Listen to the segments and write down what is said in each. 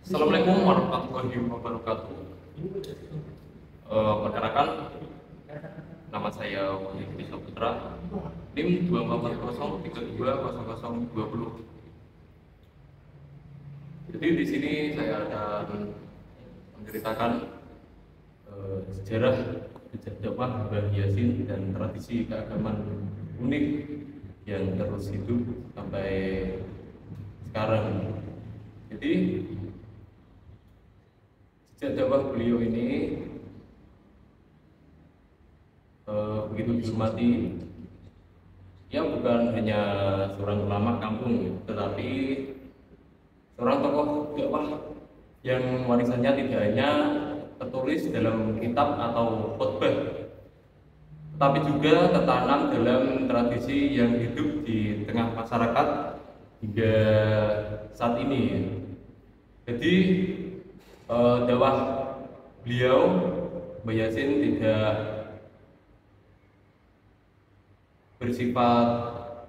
Assalamualaikum warahmatullahi wabarakatuh. Perkenalkan, nama saya Wahyu Budi Saputra, NIM 240320020. Jadi di sini saya akan menceritakan sejarah jejak dakwah Mbah Yasin dan tradisi keagamaan unik yang terus hidup sampai sekarang. Jadi jejak dakwah beliau ini begitu dihormati. Ia bukan hanya seorang ulama kampung, tetapi seorang tokoh dakwah yang warisannya tidak hanya tertulis dalam kitab atau khotbah, tetapi juga tertanam dalam tradisi yang hidup di tengah masyarakat hingga saat ini. Jadi dakwah beliau Mbah Yasin tidak bersifat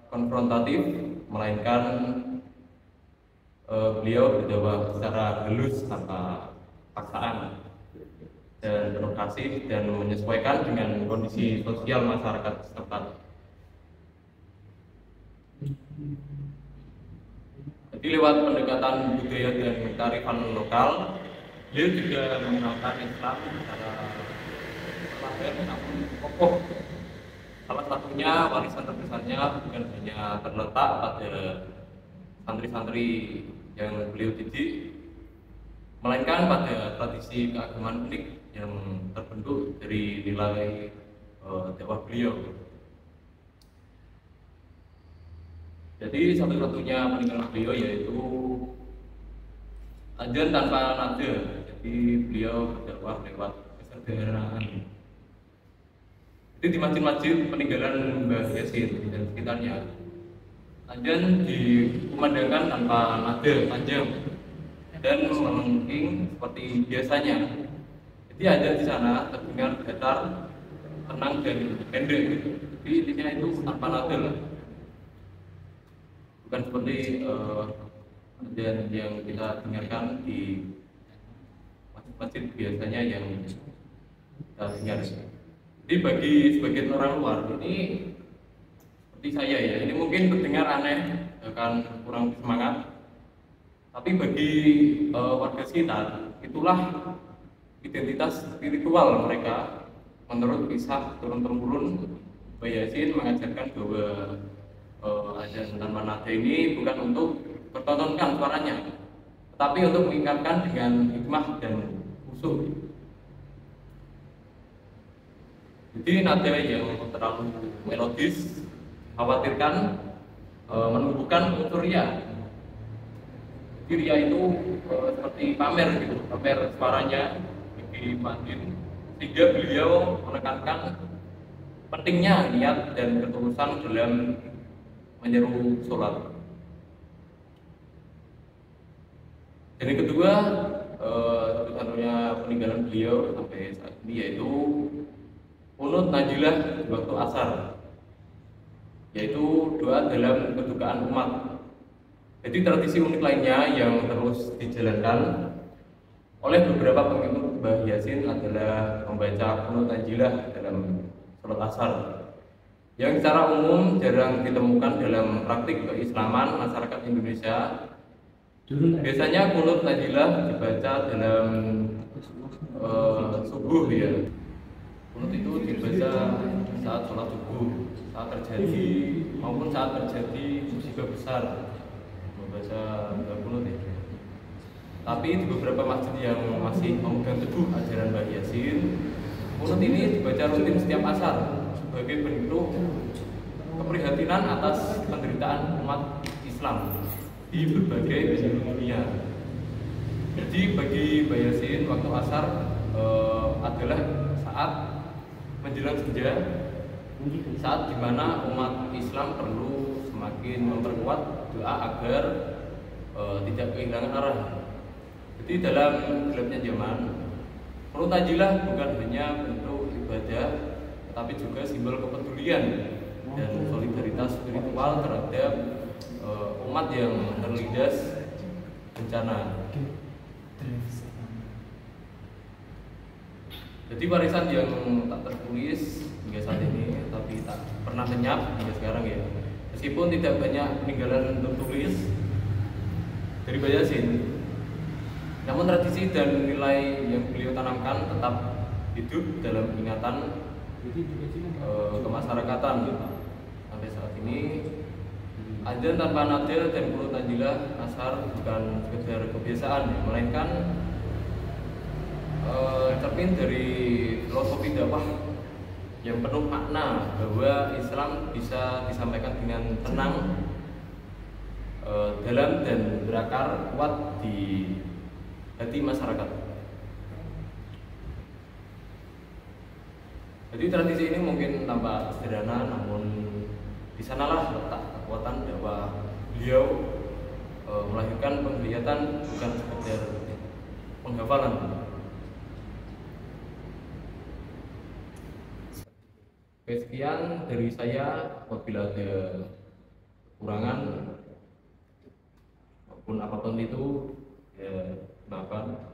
konfrontatif, melainkan beliau berdakwah secara halus tanpa paksaan dan penuh kasih dan menyesuaikan dengan kondisi sosial masyarakat setempat. Jadi lewat pendekatan budaya dan kearifan lokal, beliau juga mengenalkan Islam secara perlahan namun kokoh. Salah satunya warisan terbesarnya bukan hanya terletak pada santri-santri yang beliau didik, melainkan pada tradisi keagamaan unik yang terbentuk dari nilai dakwah beliau. Jadi satu-satunya peninggalan beliau yaitu azan tanpa nada. Jadi beliau berdakwah lewat kesederhanaan. Jadi di masjid-masjid peninggalan Mbah Yasin dan sekitarnya, azan dikumandangkan tanpa nada panjang dan melengking seperti biasanya. Jadi azan di sana terdengar datar, tenang dan pendek. Jadi intinya itu tanpa nada lah. Bukan seperti azan yang kita dengarkan di masjid-masjid biasanya yang kita dengar. Jadi bagi sebagian orang luar ini seperti saya ya, ini mungkin terdengar aneh, akan kurang semangat. Tapi bagi warga sekitar, itulah identitas spiritual mereka. Menurut kisah turun-temurun, Mbah Yasin mengajarkan bahwa azan tanpa nada ini bukan untuk bertontonkan suaranya, tetapi untuk mengingatkan dengan hikmah dan khusyuk. Jadi nada yang terlalu melodis khawatirkan menumbuhkan unsur ria. Jadi ria itu seperti pamer gitu, pamer suaranya di masjid, sehingga beliau menekankan pentingnya niat dan ketulusan dalam menyeru sholat. Dan yang kedua, satu-satunya peninggalan beliau sampai saat ini yaitu Qunut Najilah di waktu asar, yaitu doa dalam kedukaan umat. Jadi tradisi unik lainnya yang terus dijalankan oleh beberapa pengikut Mbah Yasin adalah membaca Qunut Najilah dalam sholat asar, yang secara umum jarang ditemukan dalam praktik keislaman masyarakat Indonesia. Biasanya Qunut Najilah dibaca dalam subuh ya. Qunut itu dibaca saat sholat subuh, saat terjadi maupun saat terjadi musibah besar, membaca Qunut ya. Tapi di beberapa masjid yang masih memegang teguh ajaran Mbah Yasin, Qunut ini dibaca rutin setiap asar sebagai bentuk keprihatinan atas penderitaan umat Islam di berbagai penjuru dunia. Jadi bagi Mbah Yasin waktu asar adalah saat menjelang senja, saat dimana umat Islam perlu semakin memperkuat doa agar tidak kehilangan arah. Jadi dalam gelapnya zaman, Qunut Najilah bukan hanya bentuk ibadah, tetapi juga simbol kepedulian dan solidaritas spiritual terhadap umat yang terlindas bencana. Jadi warisan yang tak tertulis hingga saat ini, tapi tak pernah lenyap hingga sekarang ya. Meskipun tidak banyak peninggalan tertulis dari Bayasin, namun tradisi dan nilai yang beliau tanamkan tetap hidup dalam ingatan kemasyarakatan sampai saat ini. Azan tanpa nada dan qunut najilah asar bukan sekedar kebiasaan, melainkan cermin dari filosofi dakwah yang penuh makna bahwa Islam bisa disampaikan dengan tenang, dalam dan berakar kuat di hati masyarakat. Jadi tradisi ini mungkin tampak sederhana, namun di sanalah letak kekuatan dakwah beliau, melahirkan penglihatan bukan sekedar penghafalan. Sekian dari saya. Apabila ada kekurangan maupun apapun itu, ya maafkan.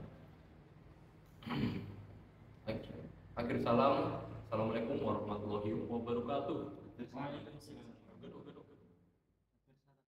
Akhir salam. Assalamualaikum warahmatullahi wabarakatuh.